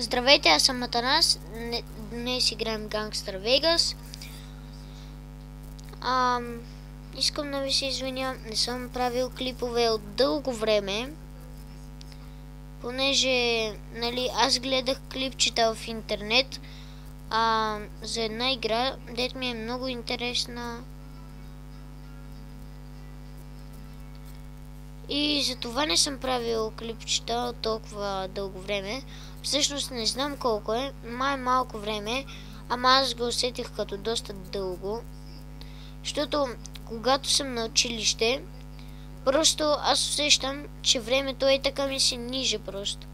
Здравейте, аз съм Атанас. Днес играем Gangster Vegas. Искам да ви се извиня, не съм правил клипове от дълго време. Понеже, нали, аз гледах клипчета в интернет за една игра, дет ми е много интересна. И за това не съм правил клипчета от толкова дълго време. Всъщност не знам колко е, май малко време, ама аз го усетих като доста дълго. Защото когато съм на училище, просто аз усещам, че времето е така ми се ниже просто.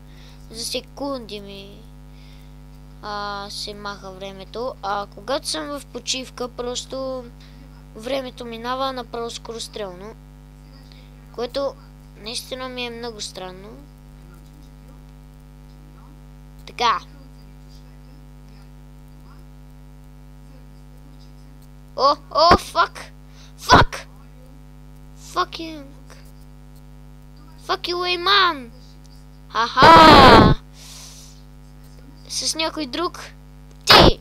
За секунди ми се маха времето, а когато съм в почивка, просто времето минава направо скорострелно, което наистина ми е много странно. Така. О, фак! Фак! Fucking... Fuck you away, man! Хаха! С някой друг. Ти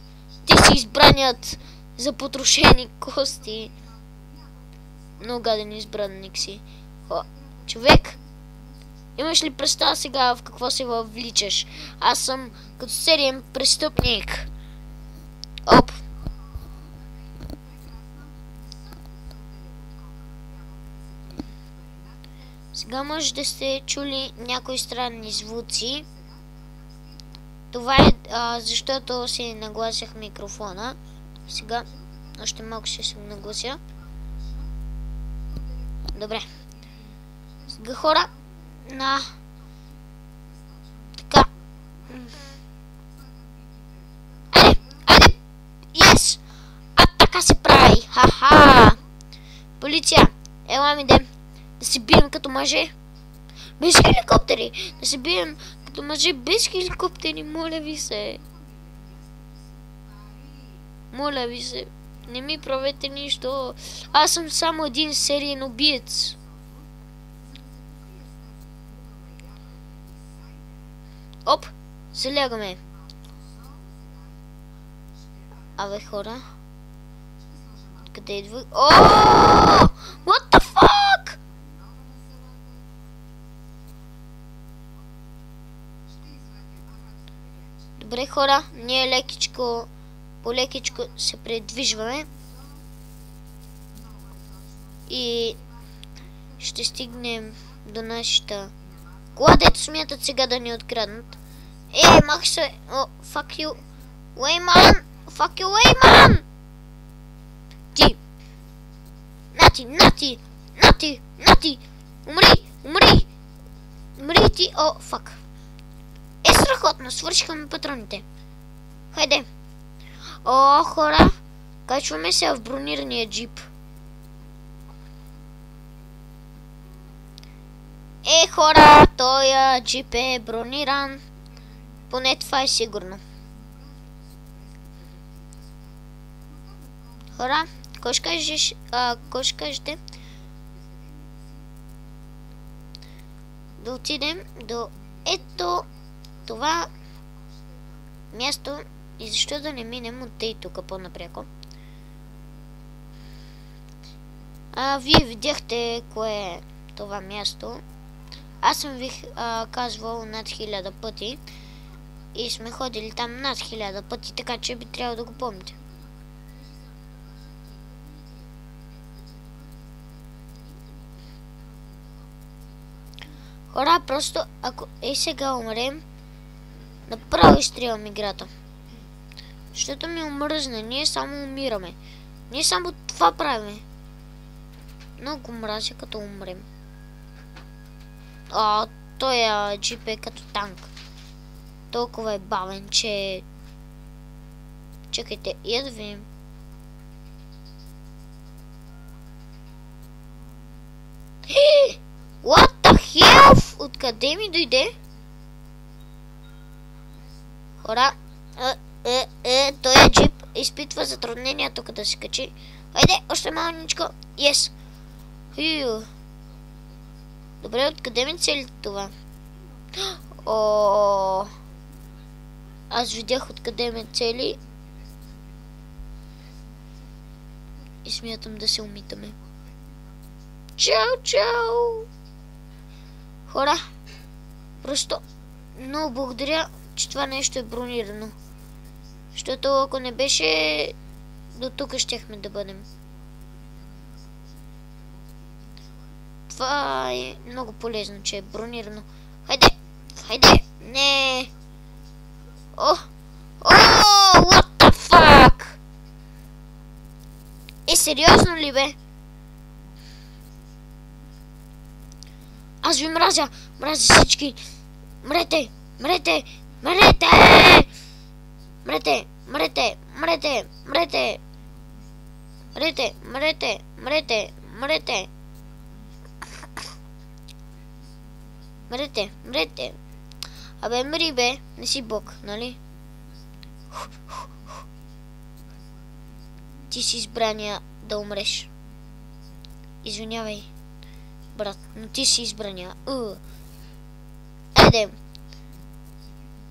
си избраният за потрошени кости. Много гаден избранник си. Човек, имаш ли представа сега в какво се въвличаш? Аз съм като сериен престъпник. Оп. Сега може да сте чули някои странни звуци. Това е защото си нагласях микрофона. Сега още малко ще се наглася. Добре. Сега хора на... Така. Айде! Yes! Така се прави! Ха-ха! Полиция! Ела ми да се бием като мъже. Без хеликоптери! Да се бием като мъже без хеликоптери, моля ви се. Моля ви се. Не ми правете нищо. Аз съм само един сериен убиец. Оп, залягаме. Абе, хора. Къде идва? О! What the fuck? Добре, хора. Ние лекичко, по-лекичко се предвижваме. И ще стигнем до нашата кола, дето смятат сега да ни откраднат. Мах се... О, fuck you. Way, man! Fuck you, way, man! Ти! Нати! Умри! Умри ти! О, fuck. Страхотно, свършиха ми патроните. Хайде. О, хора, качваме се в бронирания джип. Хора, този джип е брониран. Поне това е сигурно. Хора, кой ще кажете? Да отидем до ето това място и защо да не минем от тъй тук по-напряко. Вие видяхте кое е това място. Аз съм ви казвал над 1000 пъти и сме ходили там над 1000 пъти, така че би трябвало да го помните. Хора, просто ако сега умрем, направо изтривам играта. Защото ми омръзна, ние само умираме. Ние само това правим. Много мразя като умрем. Той джип е като танк. Толкова е бавен, че... Чакайте, я да видим. What the hell? Откъде ми дойде? Хора, той джип изпитва затруднения тук да се качи. Хайде, още малничко. Yes. Добре, откъде ми цели това? Аз видях откъде ме цели. И смятам да се умитаме. Чао, чао! Хора, просто много благодаря, че това нещо е бронирано. Защото ако не беше, до тук щехме да бъдем. Това е много полезно, че е бронирано. Хайде! Хайде! Не! О! О! What the fuck? Сериозно ли бе? Аз ви мразя! Мразя всички! Мрете! Мрете! Мрете! Мрете! Мрете! Мрете! Мрете! Мрете! Мрете! Мрете! Мрете! Мрете! Мрете! Абе, мри бе! Не си бог, нали? Ти си избрания да умреш. Извинявай, брат, но ти си избрания. Айде.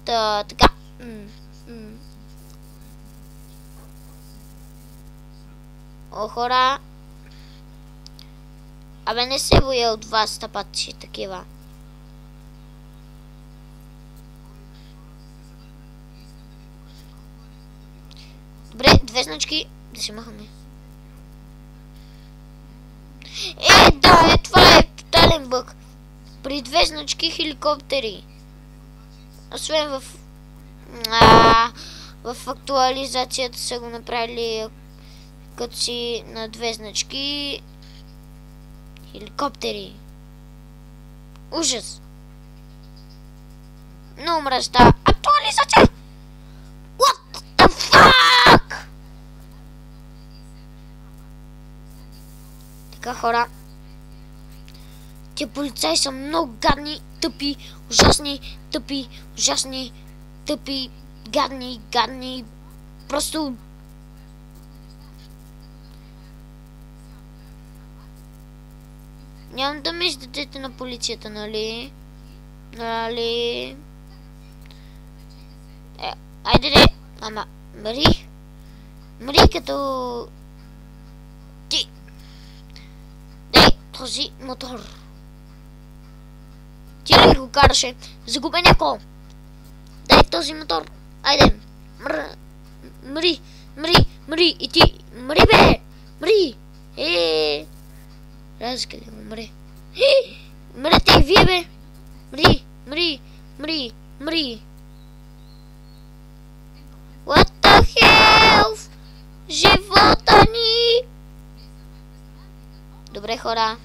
Така. О, хора. Абе, не се боя от вас, тапачи, такива. Добре, 2 значки. Да си махаме. Да, това е тотален бъг. При 2 значки хеликоптери. Освен в актуализацията са го направили като си на 2 значки хеликоптери. Ужас. Много мразя тази актуализация. What the fuck? Така, хора. Тия полицаи са много гадни, тъпи, ужасни, тъпи, ужасни, тъпи, гадни, гадни. Просто... Няма да ме издадете на полицията, нали? Нали? Айде де! Ама, мри! Мри като... Ти! Дай този мотор! Ти ли го караше? Загубеняко! Дай този мотор! Айде! Мри! Мри! Мри! И ти! Мри бе! Мри! Разка ли умре? Мрете и вие бе! Мри! Мри! Мри! Мри! What the hell? Живота ни! Добре, хора.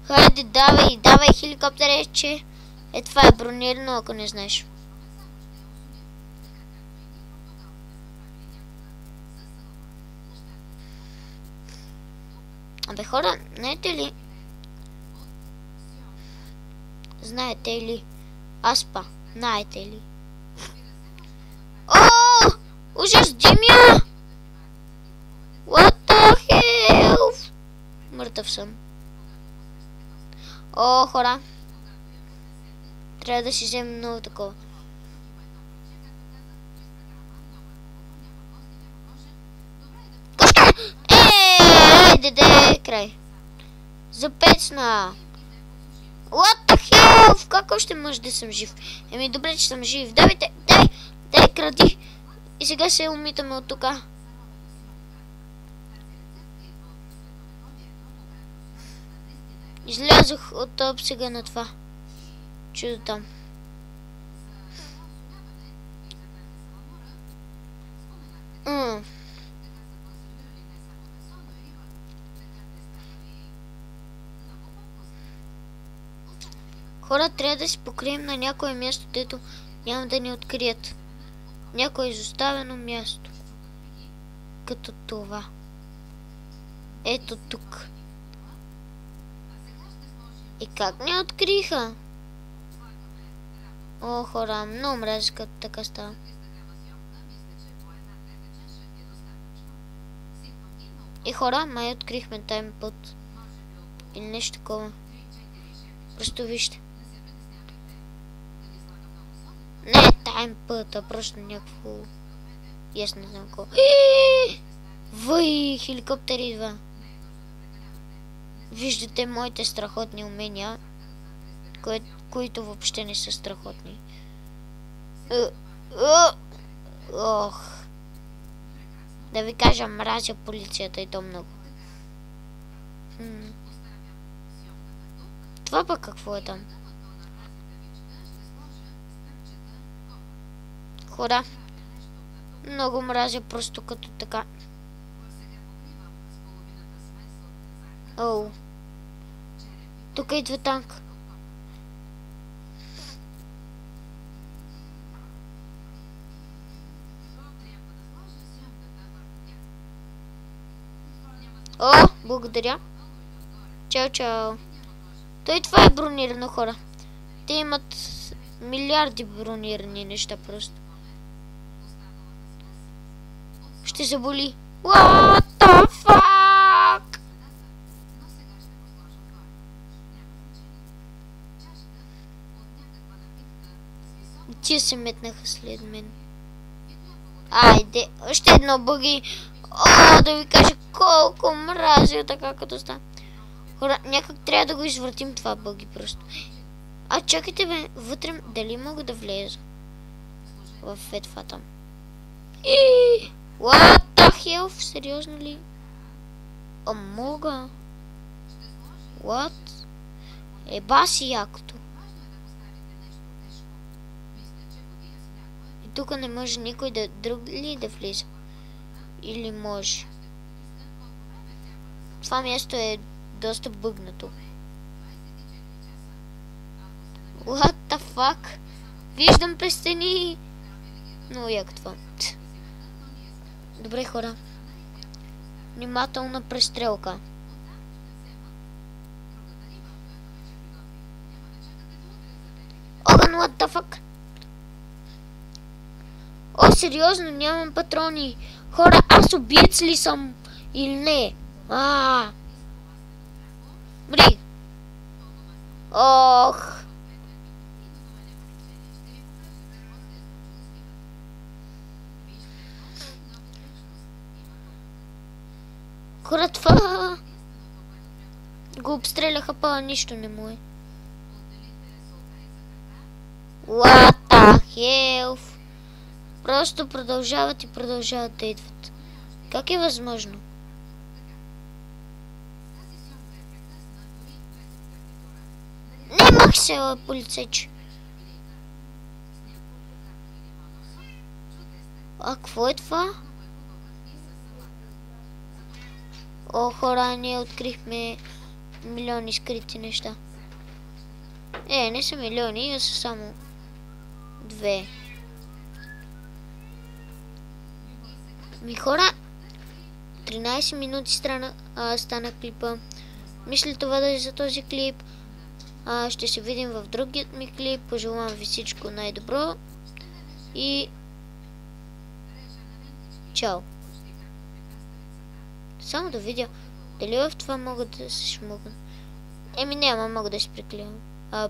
Хайде, давай хеликоптерече. Това е бронирано, ако не знаеш. Абе, хора, знаете ли? Знаете ли? Аспа, знаете ли? О! Ужас, Димя! What the hell? Мъртъв съм. О, хора. Трябва да си вземем много такова. Кошка! Айде, край. Запецна. What the hell? Как още може да съм жив? Еми, добре, че съм жив. Дай, кради. И сега се умитаме от тука. Излязох от обсега на това. Чудо там. Хора, трябва да се покрием на някое място, дето няма да ни открият. Някое изоставено място. Като това. Ето тук. И как не откриха? О, хора, много мразя като така става. И хора, май открихме тайм път. Или нещо такова. Просто вижте. таем път, а просто някакво... И аз не знам какво. Въй, хеликоптер идва. Виждате моите страхотни умения, които въобще не са страхотни. Ох. Да ви кажа, мразя полицията и то много. Това пък какво е там? Хора. Много мразя просто като така. Оу. Тук идва танк. О, благодаря. Чао, чао. Той това е бронирано, хора. Те имат милиарди бронирани неща просто. Ще заболи. What the fuck? Тия се метнаха след мен. Айде, още едно бъги. О, да ви кажа колко мразя така като става. Хора, някак трябва да го извъртим това бъги просто. А чакайте бе, вътре дали мога да влеза в това там? What the hell? Сериозно ли? А мога? What? Еба си якото. И тук не може никой друг ли да влиза? Или може? Това място е доста бъгнато. What the fuck? Виждам през стени. Много яко това. Добре, хора. Внимателна престрелка. Огън, what the fuck? О, сериозно, нямам патрони. Хора, аз убиец ли съм? Или не? Бри. Ох. Хора, това го обстреляха, па нищо не му е. What the hell? Просто продължават и продължават да идват. Как е възможно? Не мах се, полицейче. А какво е това? О, хора, ние открихме милиони скрити неща. Не са милиони, а са само 2. Ми хора, 13 минути стана клипа. Мисля това да е за този клип. Ще се видим в другият ми клип. Пожелавам ви всичко най-добро. И... чао. Само да видя дали в това мога да се шмугна. Няма, мога да се прикривам. Чао.